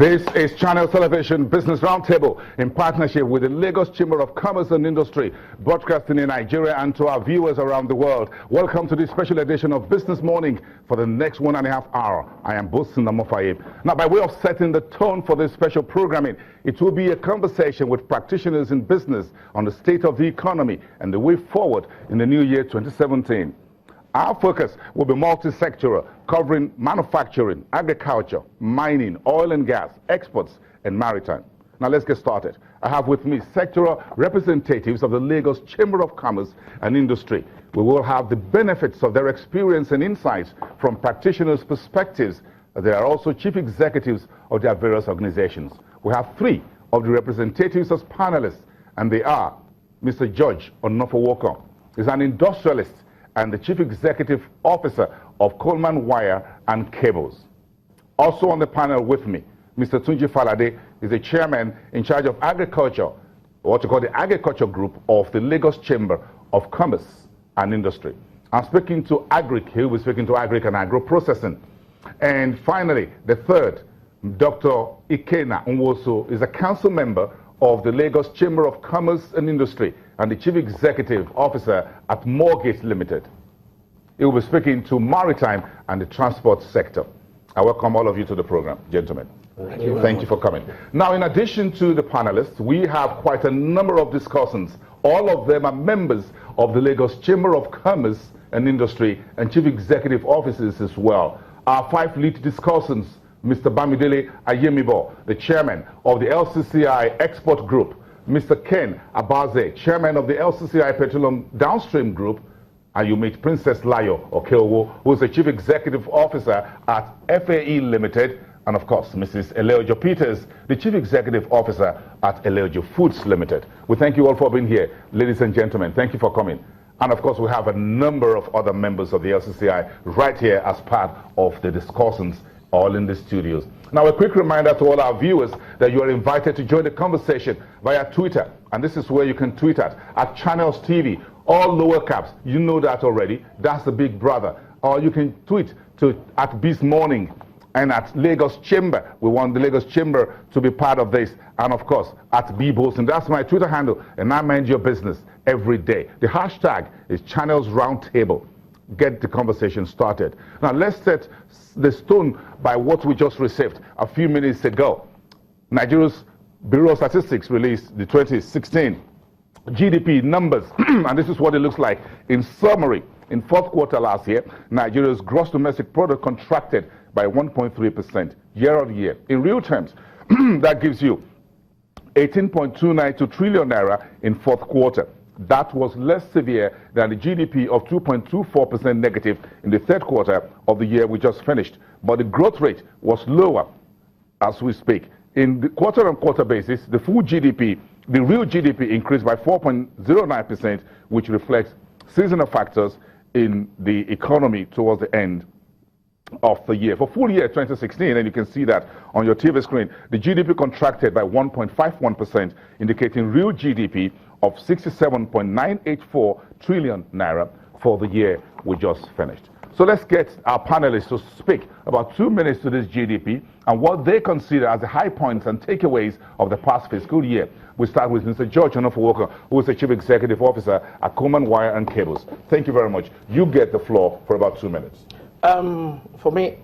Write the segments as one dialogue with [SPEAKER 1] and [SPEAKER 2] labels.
[SPEAKER 1] This is Channels Television Business Roundtable in partnership with the Lagos Chamber of Commerce and Industry, broadcasting in Nigeria and to our viewers around the world. Welcome to this special edition of Business Morning for the next 1.5 hours. I am Bosin Namofaye. Now, by way of setting the tone for this special programming, it will be a conversation with practitioners in business on the state of the economy and the way forward in the new year 2017. Our focus will be multi-sectoral, covering manufacturing, agriculture, mining, oil and gas, exports, and maritime. Now let's get started. I have with me sectoral representatives of the Lagos Chamber of Commerce and Industry. We will have the benefits of their experience and insights from practitioners' perspectives. They are also chief executives of their various organizations. We have 3 of the representatives as panelists, and they are Mr. George Onofowoko. He's an industrialist and the Chief Executive Officer of Coleman Wire and Cables. Also on the panel with me, Mr. Tunji Falade is the Chairman in charge of Agriculture, what you call the Agriculture Group of the Lagos Chamber of Commerce and Industry. I'm speaking to Agric, he will be speaking to Agric and Agro Processing. And finally, the third, Dr. Ikena Nwosu is a council member of the Lagos Chamber of Commerce and Industry and the Chief Executive Officer at Mortgage Limited. He will be speaking to maritime and the transport sector. I welcome all of you to the program, gentlemen. Thank you for coming. Now, in addition to the panelists, we have quite a number of discussants. All of them are members of the Lagos Chamber of Commerce and Industry and Chief Executive Officers as well. Our 5 lead discussants, Mr. Bamidele Ayemibo, the Chairman of the LCCI Export Group, Mr. Ken Abaze, Chairman of the LCCI Petroleum Downstream Group, and you meet Princess Layo Okeowo, who is the Chief Executive Officer at FAE Limited, and of course, Mrs. Eleojo Peters, the Chief Executive Officer at Eleojo Foods Limited. We thank you all for being here, ladies and gentlemen. Thank you for coming. And of course, we have a number of other members of the LCCI right here as part of the discussants, all in the studios. Now, a quick reminder to all our viewers that you are invited to join the conversation via Twitter, and this is where you can tweet at Channels TV, all lower caps. You know that already. That's the big brother. Or you can tweet at Beast Morning and at Lagos Chamber. We want the Lagos Chamber to be part of this, and of course at Bibos, and that's my Twitter handle, and I mind your business every day. The hashtag is Channels Roundtable. Get the conversation started. Now let's set the stone by what we just received a few minutes ago. Nigeria's Bureau of Statistics released the 2016 GDP numbers, and this is what it looks like. In summary, in 4th quarter last year, Nigeria's gross domestic product contracted by 1.3% year on year. In real terms, that gives you 18.292 trillion naira in 4th quarter. That was less severe than the GDP of 2.24% negative in the 3rd quarter of the year we just finished. But the growth rate was lower as we speak. In the quarter-on-quarter basis, the full GDP, the real GDP increased by 4.09%, which reflects seasonal factors in the economy towards the end of the year. For full year 2016, and you can see that on your TV screen, the GDP contracted by 1.51%, indicating real GDP of 67.984 trillion naira for the year we just finished. So let's get our panelists to speak about 2 minutes to this GDP and what they consider as the high points and takeaways of the past fiscal year. We start with Mr. George Onofowoko, who is the Chief Executive Officer at Coleman Wire and Cables. Thank you very much. You get the floor for about 2 minutes.
[SPEAKER 2] For me,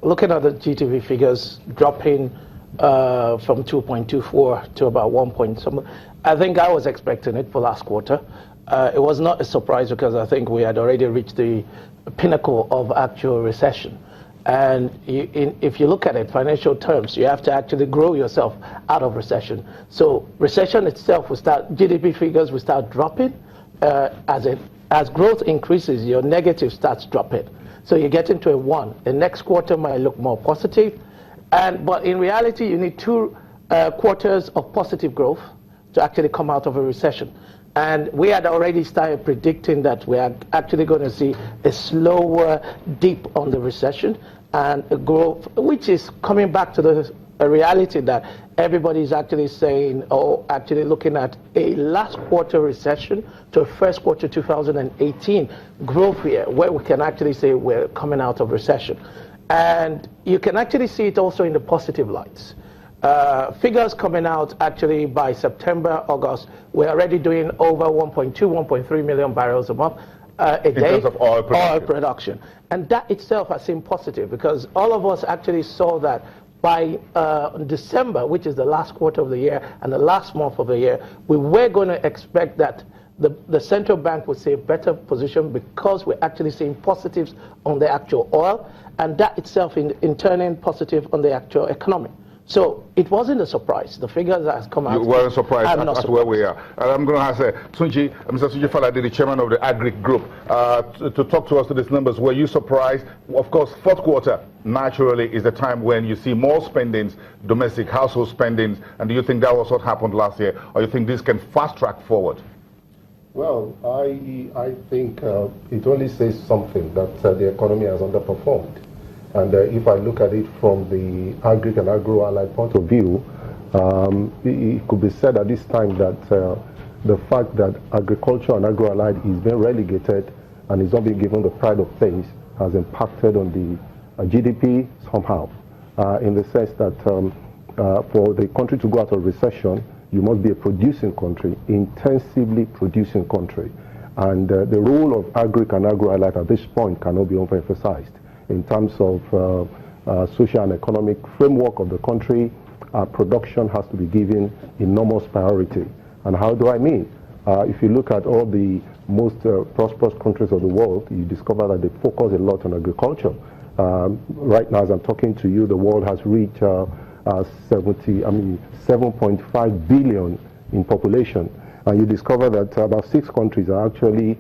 [SPEAKER 2] looking at the GDP figures dropping from 2.24 to about 1 point something, I think I was expecting it for last quarter. It was not a surprise because I think we had already reached the pinnacle of actual recession. And if you look at it, financial terms, you have to actually grow yourself out of recession. So recession itself will start, GDP figures will start dropping. As growth increases, your negative starts dropping. So you get into a 1. The next quarter might look more positive. But in reality, you need 2 quarters of positive growth to actually come out of a recession. And we had already started predicting that we are actually going to see a slower dip on the recession and a growth, which is coming back to the reality that everybody is actually saying, or actually looking at a last quarter recession to a 1st quarter 2018 growth year, where we can actually say we're coming out of recession. And you can actually see it also in the positive lights. Figures coming out actually by September, August, we're already doing over 1.2, 1.3 million barrels a month a day.
[SPEAKER 1] In terms of oil
[SPEAKER 2] production. And that itself has seemed positive because all of us actually saw that by December, which is the last quarter of the year and the last month of the year, we were going to expect that the central bank would see a better position because we're actually seeing positives on the actual oil, and that itself in turning positive on the actual economy. So it wasn't a surprise. The figures that has come out.
[SPEAKER 1] You weren't surprised
[SPEAKER 2] at
[SPEAKER 1] where we are. I'm going to ask Mr. Tunji Falade, the chairman of the Agric Group, to talk to us to these numbers. Were you surprised? Of course, fourth quarter naturally is the time when you see more spendings, domestic household spendings. And do you think that was what happened last year, or you think this can fast track forward?
[SPEAKER 3] Well, I think it only says something that the economy has underperformed. And if I look at it from the agric and agro-allied point of view, it could be said at this time that the fact that agriculture and agro-allied is being relegated and is not being given the pride of place has impacted on the GDP somehow, in the sense that for the country to go out of recession, you must be a producing country, intensively producing country. And the role of agric and agro-allied at this point cannot be overemphasized. In terms of social and economic framework of the country, production has to be given enormous priority. And how do I mean? If you look at all the most prosperous countries of the world, you discover that they focus a lot on agriculture. Right now, as I'm talking to you, the world has reached 7.5 billion in population. And you discover that about 6 countries are actually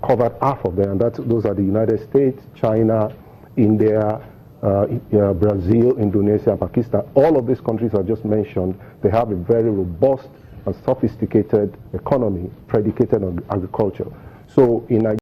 [SPEAKER 3] covered half of them, and those are the United States, China, India, Brazil, Indonesia, and Pakistan. All of these countries I just mentioned, they have a very robust and sophisticated economy predicated on agriculture. So in